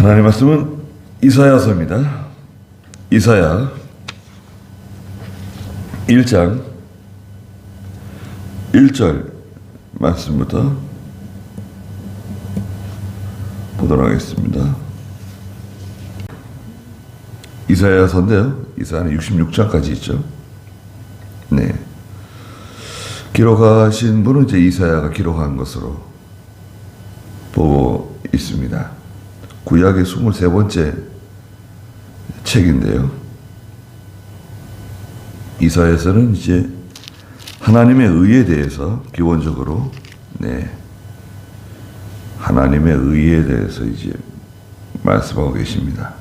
하나님 말씀은 이사야서입니다. 이사야 1장 1절 말씀부터 보도록 하겠습니다. 이사야서인데요. 이사야는 66장까지 있죠. 네. 기록하신 분은 이제 이사야가 기록한 것으로 보고 있습니다. 구약의 23번째 책인데요. 이사야서는 이제 하나님의 의에 대해서 기본적으로 하나님의 의에 대해서 이제 말씀하고 계십니다.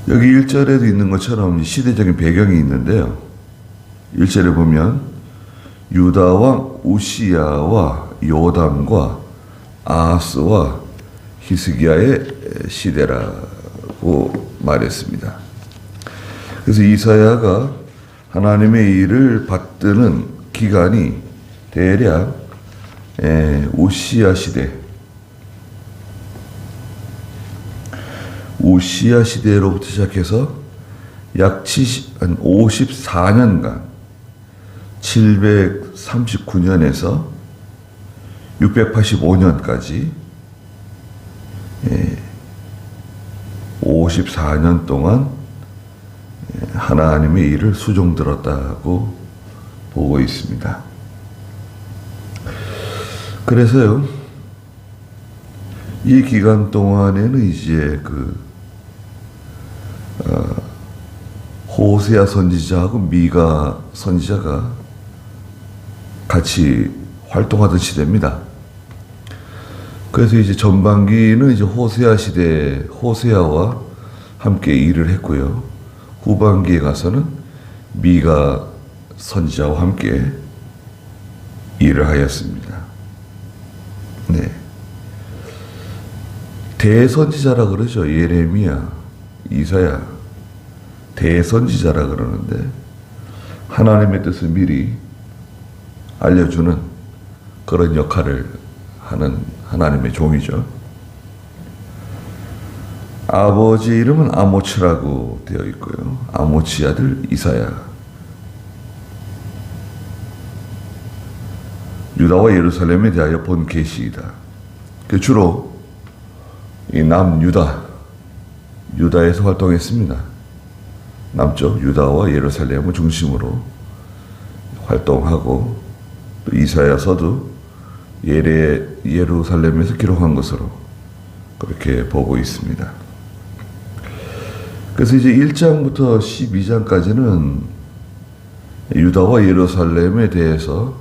여기 1절에도 있는 것처럼 시대적인 배경이 있는데요. 1절에 보면 유다 왕 우시야와 요담과 아하스와 히스기야의 시대라고 말했습니다. 그래서 이사야가 하나님의 일을 받드는 기간이 대략 우시야 시대로부터 시작해서 약 54년간 739년에서 685년까지 54년 동안 하나님의 일을 수종들었다고 보고 있습니다. 그래서요, 이 기간 동안에는 이제 호세아 선지자하고 미가 선지자가 같이 활동하던 시대입니다. 그래서 이제 전반기는 이제 호세아 시대, 호세아와 함께 일을 했고요. 후반기에 가서는 미가 선지자와 함께 일을 하였습니다. 네. 대선지자라 그러죠. 예레미야, 이사야. 대선지자라 그러는데 하나님의 뜻을 미리 알려주는 그런 역할을 하는 하나님의 종이죠. 아버지 이름은 아모츠라고 되어 있고요. 아모치 아들 이사야. 유다와 예루살렘에 대하여 본 계시이다. 주로 이 유다에서 활동했습니다. 남쪽 유다와 예루살렘을 중심으로 활동하고 또 이사야서도 예루살렘에서 기록한 것으로 그렇게 보고 있습니다. 그래서 이제 1장부터 12장까지는 유다와 예루살렘에 대해서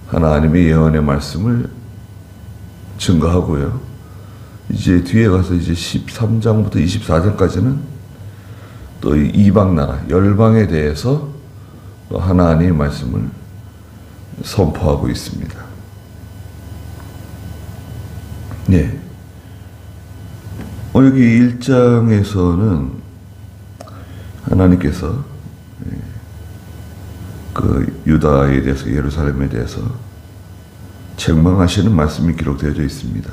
하나님의 예언의 말씀을 증거하고요. 이제 뒤에 가서 이제 13장부터 24장까지는 또 이방 나라, 열방에 대해서 또 하나님의 말씀을 선포하고 있습니다. 네. 여기 1장에서는 하나님께서 유다에 대해서, 예루살렘에 대해서 책망하시는 말씀이 기록되어 있습니다.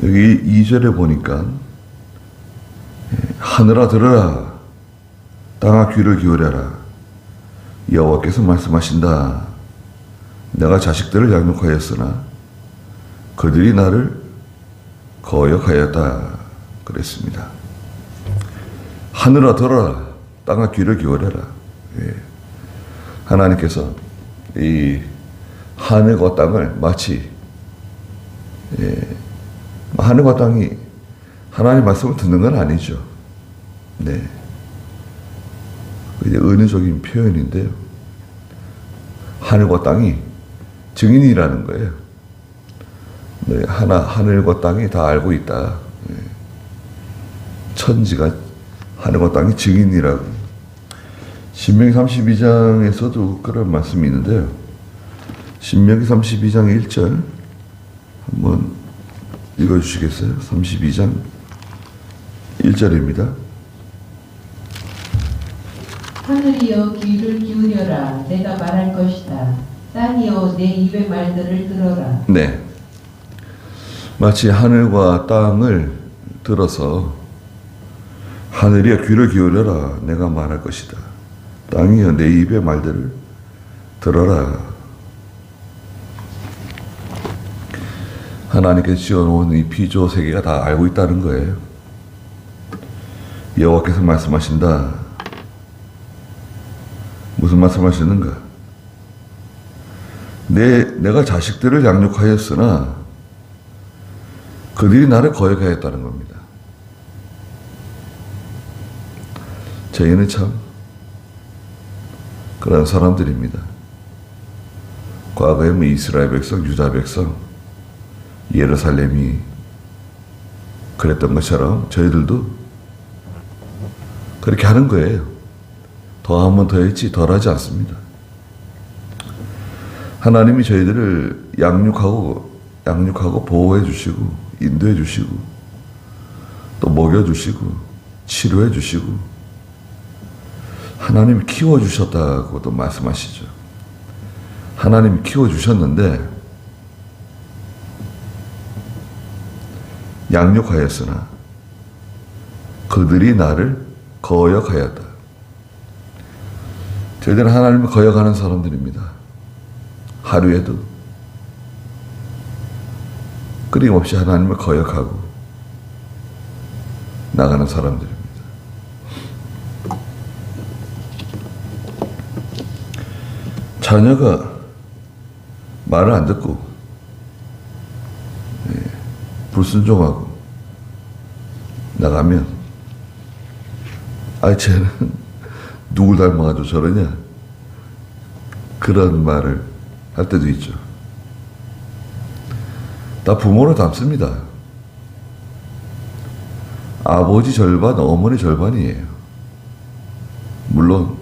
여기 2절에 보니까 하늘아 들으라, 땅아 귀를 기울여라, 여호와께서 말씀하신다. 내가 자식들을 양육하였으나 그들이 나를 거역하였다 그랬습니다. 하늘아 들어라, 땅아 귀를 기울여라. 하나님께서 이 하늘과 땅을 마치 하늘과 땅이 하나님 말씀을 듣는 건 아니죠. 네. 이제 은유적인 표현인데요. 하늘과 땅이 증인이라는 거예요. 네, 하늘과 땅이 다 알고 있다. 네. 천지가 하늘과 땅이 증인이라고. 신명기 32장에서도 그런 말씀이 있는데요. 신명기 32장 1절 한번 읽어주시겠어요? 32장 1절입니다. 하늘이여 귀를 기울여라. 내가 말할 것이다. 땅이여 내 입의 말들을 들어라. 네. 마치 하늘과 땅을 들어서 하늘이여 귀를 기울여라 내가 말할 것이다. 땅이여 내 입의 말들을 들어라. 하나님께서 지어놓은 이 피조 세계가 다 알고 있다는 거예요. 여호와께서 말씀하신다. 무슨 말씀하시는가? 내가 자식들을 양육하였으나 그들이 나를 거역하였다는 겁니다. 저희는 참 그런 사람들입니다. 과거에 이스라엘 백성, 유다 백성, 예루살렘이 그랬던 것처럼 저희들도 그렇게 하는 거예요. 더하면 더했지 덜하지 않습니다. 하나님이 저희들을 양육하고 보호해 주시고 인도해 주시고 또 먹여 주시고 치료해 주시고 하나님이 키워 주셨다고도 말씀하시죠. 하나님이 키워 주셨는데 양육하였으나 그들이 나를 거역하였다. 저희들은 하나님을 거역하는 사람들입니다. 하루에도 끊임없이 하나님을 거역하고 나가는 사람들입니다. 자녀가 말을 안 듣고 불순종하고 나가면 쟤는 누굴 닮아가지고 저러냐 그런 말을 할 때도 있죠. 다 부모를 닮습니다. 아버지 절반, 어머니 절반이에요. 물론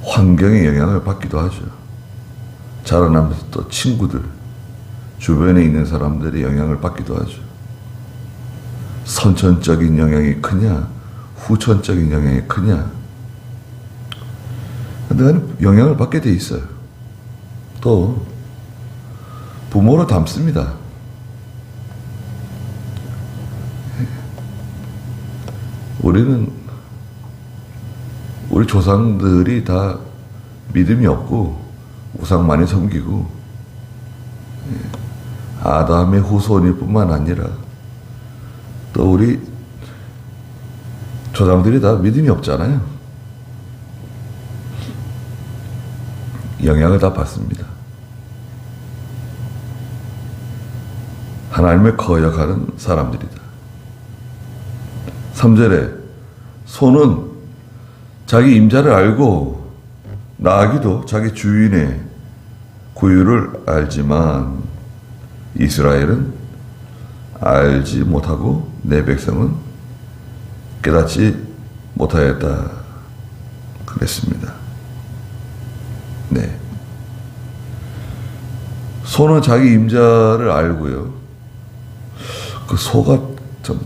환경의 영향을 받기도 하죠. 자라나면서 또 친구들, 주변에 있는 사람들의 영향을 받기도 하죠. 선천적인 영향이 크냐, 후천적인 영향이 크냐. 근데 영향을 받게 돼 있어요. 또 부모를 닮습니다. 우리 조상들이 다 믿음이 없고 우상 많이 섬기고 아담의 후손일 뿐만 아니라 또 우리 조상들이 다 믿음이 없잖아요. 영향을 다 받습니다. 하나님을 거역하는 사람들이다. 3절에 소는 자기 임자를 알고 나귀도 자기 주인의 구유를 알지만 이스라엘은 알지 못하고 내 백성은 깨닫지 못하였다 그랬습니다. 네. 소는 자기 임자를 알고요. 그 소가 참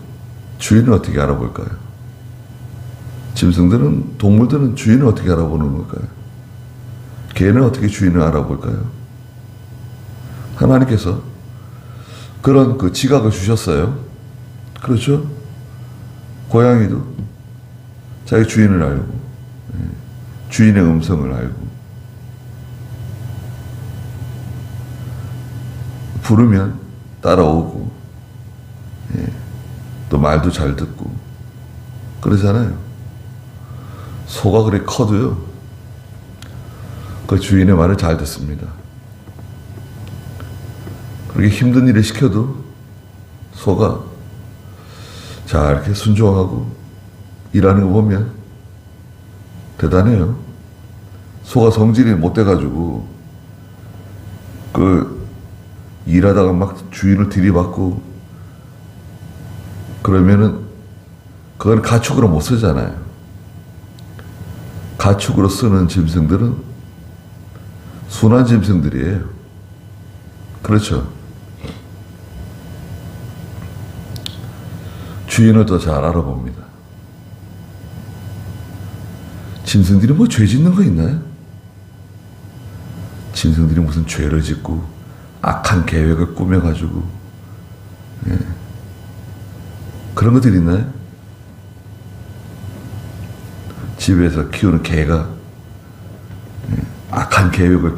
주인을 어떻게 알아볼까요? 짐승들은, 동물들은 주인을 어떻게 알아보는 걸까요? 개는 어떻게 주인을 알아볼까요? 하나님께서 그런 그 지각을 주셨어요. 그렇죠? 고양이도 자기 주인을 알고, 주인의 음성을 알고, 부르면 따라오고, 또 말도 잘 듣고, 그러잖아요. 소가 그렇게 커도요, 그 주인의 말을 잘 듣습니다. 그렇게 힘든 일을 시켜도 소가 잘 이렇게 순종하고 일하는 거 보면 대단해요. 소가 성질이 못 돼가지고 그 일하다가 막 주인을 들이받고 그러면은 그건 가축으로 못 쓰잖아요. 가축으로 쓰는 짐승들은 순한 짐승들이에요. 그렇죠. 주인을 더 잘 알아봅니다. 짐승들이 뭐 죄 짓는 거 있나요? 짐승들이 무슨 죄를 짓고 악한 계획을 꾸며가지고 그런 것들이 있나요? 집에서 키우는 개가 악한 계획을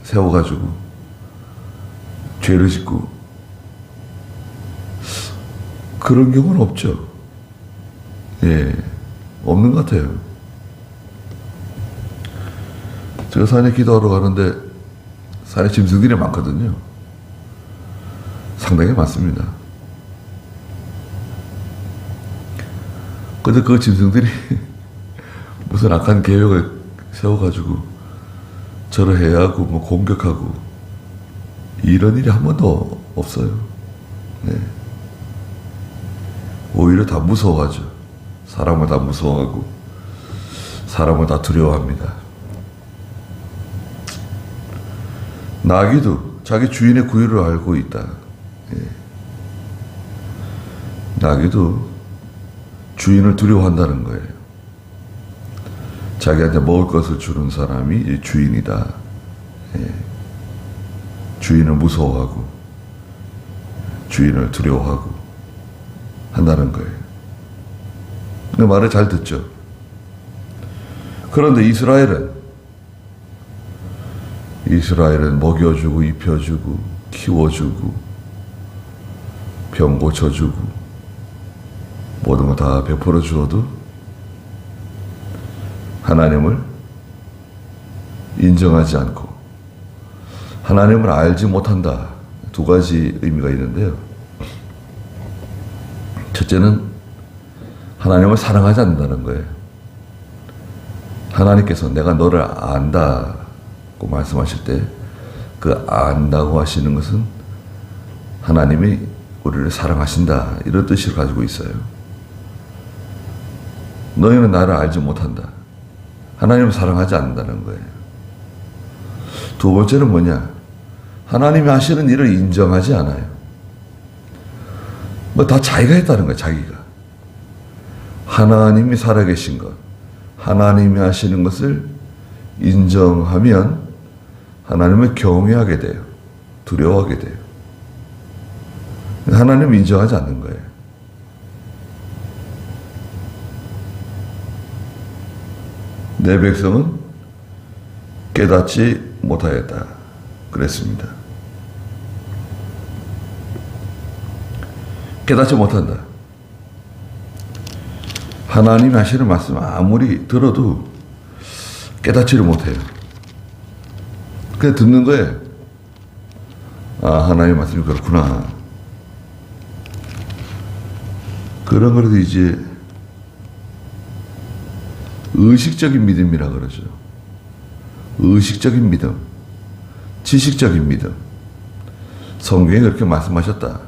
세워가지고 죄를 짓고 그런 경우는 없죠. 없는 것 같아요. 제가 산에 기도하러 가는데 산에 짐승들이 많거든요. 상당히 많습니다. 근데 그 짐승들이 무슨 악한 계획을 세워가지고 저를 해하고 뭐 공격하고 이런 일이 한 번도 없어요. 오히려 다 무서워하죠. 사람을 다 무서워하고 사람을 다 두려워합니다. 나귀도 자기 주인의 구유를 알고 있다. 나귀도 주인을 두려워한다는 거예요. 자기한테 먹을 것을 주는 사람이 주인이다. 주인을 무서워하고 주인을 두려워하고 한다는 거예요. 그 말을 잘 듣죠. 그런데 이스라엘은 먹여주고 입혀주고 키워주고 병 고쳐주고 모든 거 다 베풀어 주어도 하나님을 인정하지 않고 하나님을 알지 못한다. 두 가지 의미가 있는데요. 첫째는 하나님을 사랑하지 않는다는 거예요. 하나님께서 내가 너를 안다고 말씀하실 때 그 안다고 하시는 것은 하나님이 우리를 사랑하신다 이런 뜻을 가지고 있어요. 너희는 나를 알지 못한다. 하나님을 사랑하지 않는다는 거예요. 두 번째는 뭐냐? 하나님이 하시는 일을 인정하지 않아요. 뭐 다 자기가 했다는 거예요. 자기가. 하나님이 살아계신 것, 하나님이 하시는 것을 인정하면 하나님을 경외하게 돼요. 두려워하게 돼요. 하나님을 인정하지 않는 거예요. 내 백성은 깨닫지 못하였다. 그랬습니다. 깨닫지 못한다. 하나님이 하시는 말씀 아무리 들어도 깨닫지를 못해요. 그냥 듣는 거예요. 아, 하나님의 말씀이 그렇구나. 그런 거라도 이제 의식적인 믿음이라 그러죠. 의식적인 믿음, 지식적인 믿음. 성경에 그렇게 말씀하셨다.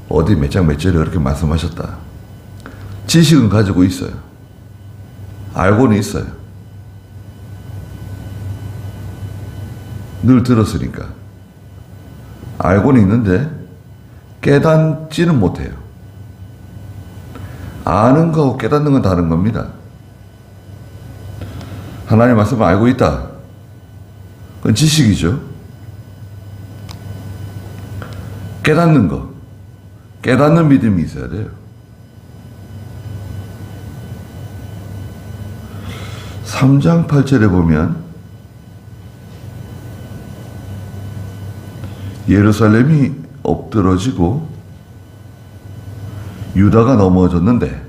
어디 몇 장 몇 절에 그렇게 말씀하셨다. 지식은 가지고 있어요. 알고는 있어요. 늘 들었으니까. 알고는 있는데 깨닫지는 못해요. 아는 거하고 깨닫는 건 다른 겁니다. 하나님의 말씀을 알고 있다. 그건 지식이죠. 깨닫는 거. 깨닫는 믿음이 있어야 돼요. 3장 8절에 보면 예루살렘이 엎드러지고 유다가 넘어졌는데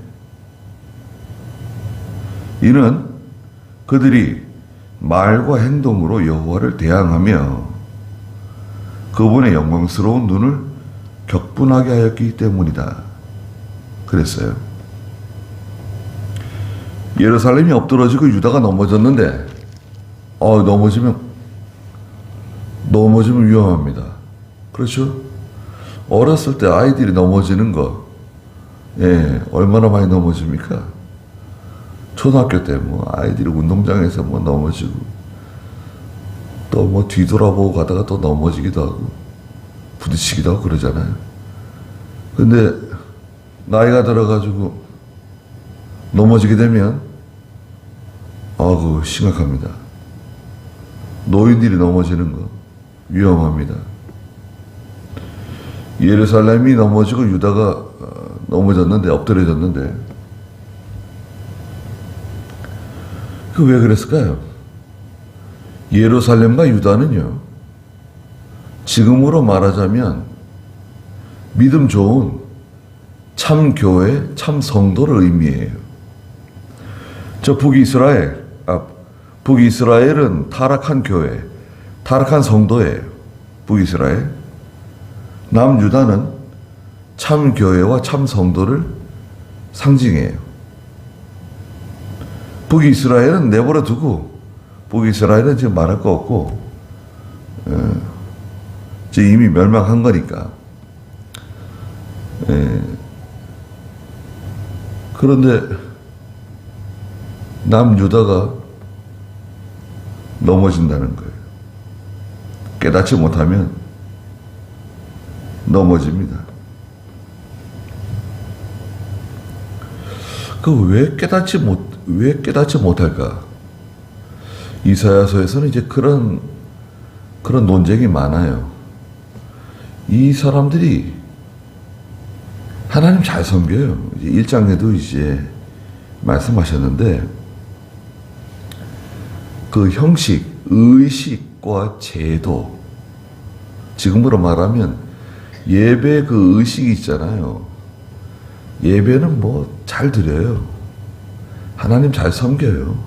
이는 그들이 말과 행동으로 여호와를 대항하며 그분의 영광스러운 눈을 격분하게 하였기 때문이다. 그랬어요. 예루살렘이 엎드러지고 유다가 넘어졌는데 넘어지면 위험합니다. 그렇죠? 어렸을 때 아이들이 넘어지는 거 얼마나 많이 넘어집니까? 초등학교 때 아이들이 운동장에서 넘어지고 또 뒤돌아보고 가다가 또 넘어지기도 하고 부딪히기도 하고 그러잖아요. 근데 나이가 들어가지고 넘어지게 되면 그거 심각합니다. 노인들이 넘어지는 거 위험합니다. 예루살렘이 넘어지고 유다가 넘어졌는데, 엎드려졌는데, 그 왜 그랬을까요? 예루살렘과 유다는요, 지금으로 말하자면 믿음 좋은 참 교회, 참 성도를 의미해요. 저 북이스라엘은 타락한 교회, 타락한 성도예요. 북이스라엘. 남유다는 참 교회와 참 성도를 상징해요. 북이스라엘은 내버려 두고, 북이스라엘은 지금 말할 거 없고, 지금 이미 멸망한 거니까. 그런데 남유다가 넘어진다는 거예요. 깨닫지 못하면 넘어집니다. 왜 깨닫지 못할까? 이사야서에서는 이제 그런 논쟁이 많아요. 이 사람들이 하나님 잘 섬겨요. 1장에도 이제 말씀하셨는데, 그 형식, 의식과 제도, 지금으로 말하면 예배 그 의식이 있잖아요. 예배는 뭐 잘 드려요. 하나님 잘 섬겨요.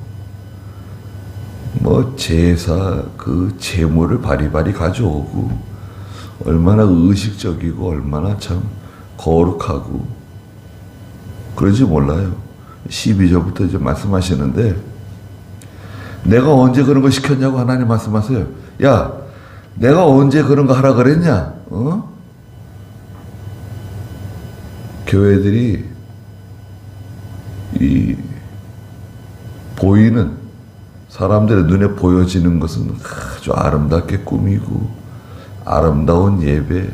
뭐 제사 그 제물을 바리바리 가져오고, 얼마나 의식적이고 얼마나 참 거룩하고 그런지 몰라요. 12절부터 이제 말씀하시는데, 내가 언제 그런 거 시켰냐고 하나님 말씀하세요. 야, 내가 언제 그런 거 하라 그랬냐? 교회들이 이 보이는, 사람들의 눈에 보여지는 것은 아주 아름답게 꾸미고 아름다운 예배,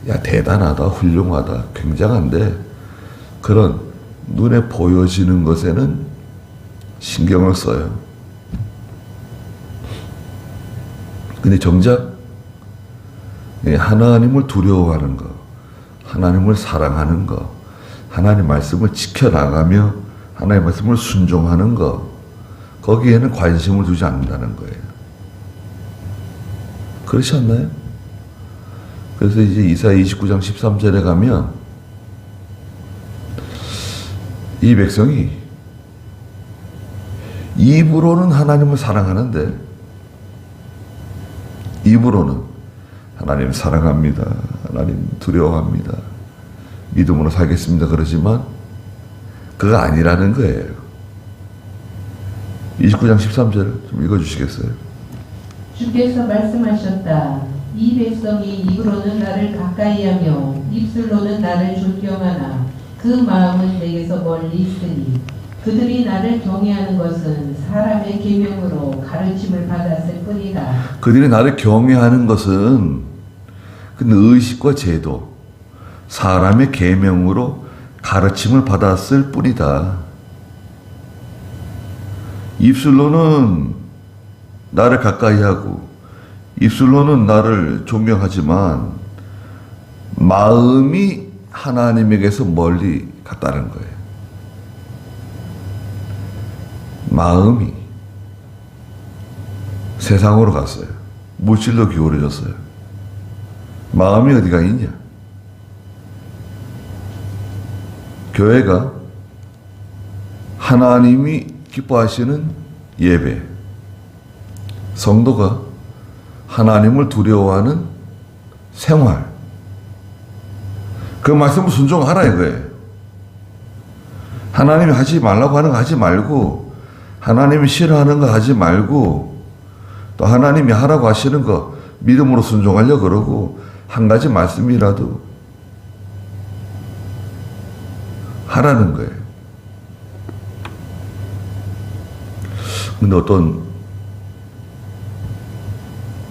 야 대단하다, 훌륭하다, 굉장한데, 그런 눈에 보여지는 것에는 신경을 써요. 근데 정작 하나님을 두려워하는 것, 하나님을 사랑하는 것, 하나님 말씀을 지켜나가며 하나님 말씀을 순종하는 것, 거기에는 관심을 두지 않는다는 거예요. 그렇지 않나요? 그래서 이제 이사야 29장 13절에 가면 이 백성이 입으로는 하나님을 사랑하는데, 입으로는 하나님 사랑합니다, 하나님 두려워합니다, 믿음으로 살겠습니다 그러지만 그거 아니라는 거예요. 29장 13절 좀 읽어주시겠어요? 주께서 말씀하셨다. 이 백성이 입으로는 나를 가까이하며 입술로는 나를 존경하나 그 마음은 내게서 멀리 있으니, 그들이 나를 경외하는 것은 사람의 계명으로 가르침을 받았을 뿐이다. 그들이 나를 경외하는 것은 그 의식과 제도, 사람의 계명으로 가르침을 받았을 뿐이다. 입술로는 나를 가까이하고 입술로는 나를 존경하지만 마음이 하나님에게서 멀리 갔다는 거예요. 마음이 세상으로 갔어요. 물질로 기울어졌어요. 마음이 어디가 있냐? 교회가 하나님이 기뻐하시는 예배, 성도가 하나님을 두려워하는 생활, 그 말씀을 순종하라 이거예요. 하나님이 하지 말라고 하는 거 하지 말고, 하나님이 싫어하는 거 하지 말고, 또 하나님이 하라고 하시는 거 믿음으로 순종하려고 그러고, 한 가지 말씀이라도 하라는 거예요. 근데 어떤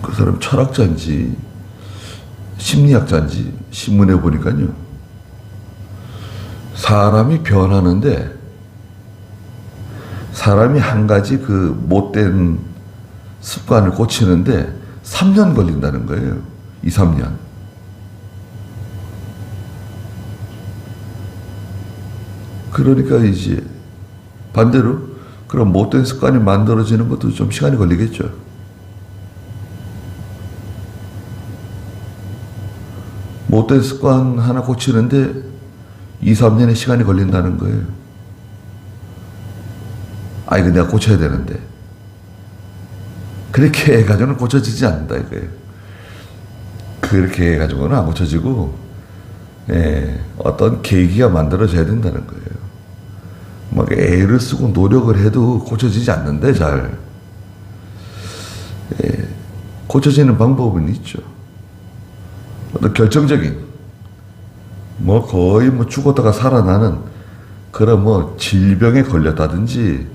그 사람 철학자인지 심리학자인지 신문에 보니까요, 사람이 변하는데 사람이 한 가지 그 못된 습관을 고치는데 3년 걸린다는 거예요. 2, 3년. 그러니까 이제 반대로 그런 못된 습관이 만들어지는 것도 좀 시간이 걸리겠죠. 못된 습관 하나 고치는데 2, 3년의 시간이 걸린다는 거예요. 아, 이거 내가 고쳐야 되는데. 그렇게 해가지고는 고쳐지지 않는다, 이거예요. 그렇게 해가지고는 안 고쳐지고, 어떤 계기가 만들어져야 된다는 거예요. 막 애를 쓰고 노력을 해도 고쳐지지 않는데, 잘. 고쳐지는 방법은 있죠. 어떤 결정적인, 뭐 거의 뭐 죽었다가 살아나는 그런 뭐 질병에 걸렸다든지,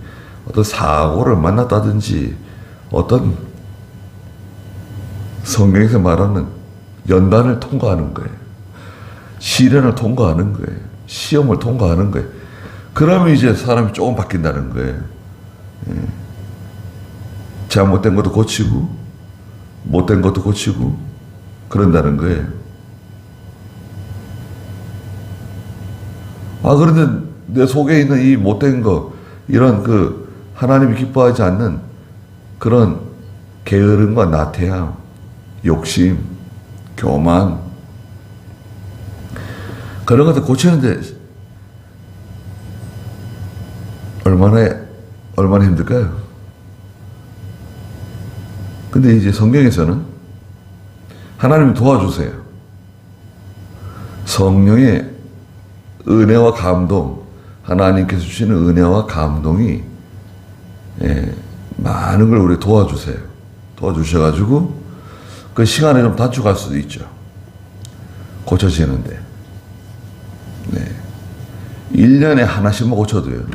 어떤 사고를 만났다든지, 어떤 성경에서 말하는 연단을 통과하는 거예요. 시련을 통과하는 거예요. 시험을 통과하는 거예요. 그러면 이제 사람이 조금 바뀐다는 거예요. 잘못된 것도 고치고, 못된 것도 고치고, 그런다는 거예요. 아, 그런데 내 속에 있는 이 못된 거, 이런 하나님이 기뻐하지 않는 그런 게으름과 나태함, 욕심, 교만, 그런 것들 고치는데 얼마나 힘들까요? 근데 이제 성경에서는 하나님이 도와주세요. 성령의 은혜와 감동, 하나님께서 주시는 은혜와 감동이 많은 걸 우리 도와주세요. 도와주셔가지고 그 시간을 좀 단축할 수도 있죠. 고쳐지는데. 1년에 하나씩만 고쳐도요.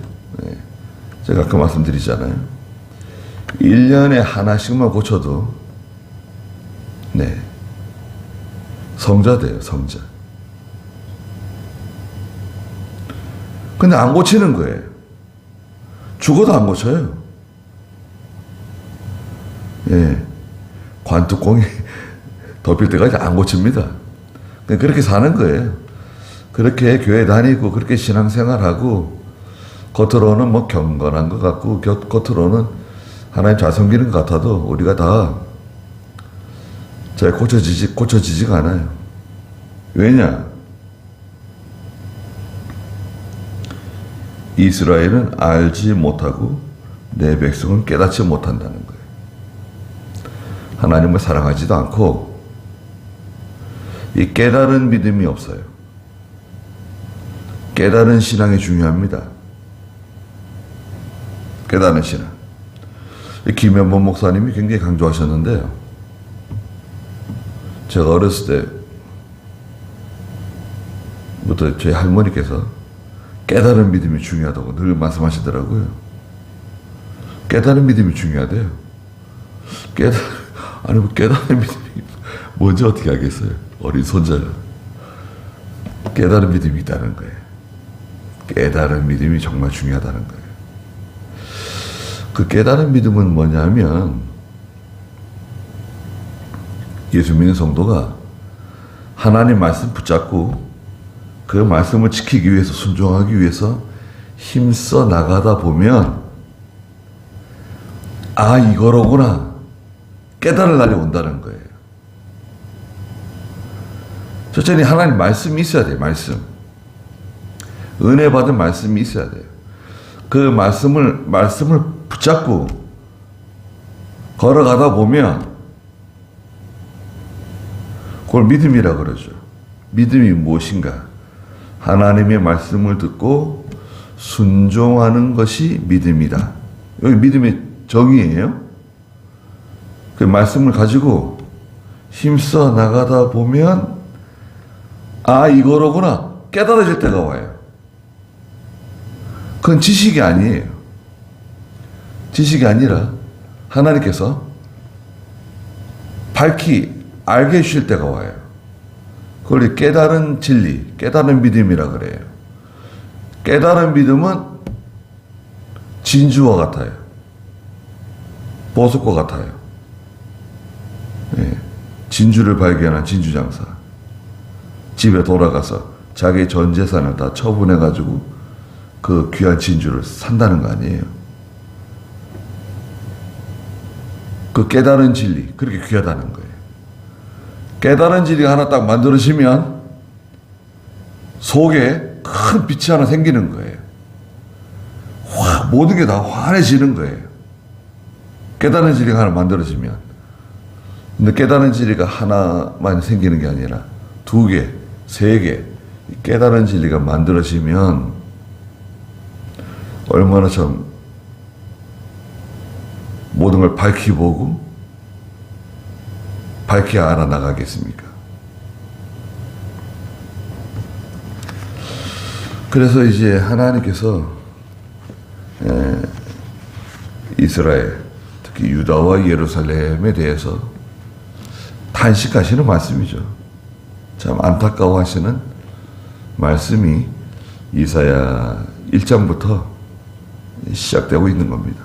제가 아까 말씀드리잖아요. 1년에 하나씩만 고쳐도 성자 돼요, 성자. 근데 안 고치는 거예요. 죽어도 안 고쳐요. 관뚜껑이 덮일 때까지 안 고칩니다. 그렇게 사는 거예요. 그렇게 교회 다니고, 그렇게 신앙생활하고, 겉으로는 뭐 경건한 것 같고, 겉으로는 하나님 잘 섬기는 것 같아도, 우리가 다 잘 고쳐지지가 않아요. 왜냐? 이스라엘은 알지 못하고, 내 백성은 깨닫지 못한다는 거예요. 하나님을 사랑하지도 않고, 이 깨달은 믿음이 없어요. 깨달은 신앙이 중요합니다. 깨달은 신앙. 김현범 목사님이 굉장히 강조하셨는데요. 제가 어렸을 때부터 저희 할머니께서 깨달은 믿음이 중요하다고 늘 말씀하시더라고요. 깨달은 믿음이 중요하대요. 깨달은 믿음이 뭔지 어떻게 알겠어요? 어린 손자가. 깨달은 믿음이 있다는 거예요. 깨달은 믿음이 정말 중요하다는 거예요. 그 깨달은 믿음은 뭐냐면, 예수 믿는 성도가 하나님 말씀 붙잡고 그 말씀을 지키기 위해서, 순종하기 위해서 힘써 나가다 보면, 아, 이거로구나 깨달을 날이 온다는 거예요. 첫째는 하나님 말씀이 있어야 돼요. 말씀. 은혜 받은 말씀이 있어야 돼요. 그 말씀을 붙잡고 걸어가다 보면 그걸 믿음이라 그러죠. 믿음이 무엇인가? 하나님의 말씀을 듣고 순종하는 것이 믿음이다. 여기 믿음의 정의예요. 그 말씀을 가지고 힘써 나가다 보면, 아, 이거로구나 깨달아질 때가 와요. 그건 지식이 아니에요. 지식이 아니라 하나님께서 밝히 알게 해주실 때가 와요. 그걸 깨달은 진리, 깨달은 믿음이라 그래요. 깨달은 믿음은 진주와 같아요. 보석과 같아요. 진주를 발견한 그 귀한 진주를 산다는 거 아니에요. 그 깨달은 진리, 그렇게 귀하다는 거예요. 깨달은 진리가 하나 딱 만들어지면 속에 큰 빛이 하나 생기는 거예요. 모든 게 다 환해지는 거예요. 깨달은 진리가 하나 만들어지면. 근데 깨달은 진리가 하나만 생기는 게 아니라 2개, 3개, 깨달은 진리가 만들어지면 얼마나 참 모든 걸 밝히 보고 밝히 알아나가겠습니까? 그래서 이제 하나님께서 이스라엘, 특히 유다와 예루살렘에 대해서 탄식하시는 말씀이죠. 참 안타까워하시는 말씀이 이사야 1장부터 시작되고 있는 겁니다.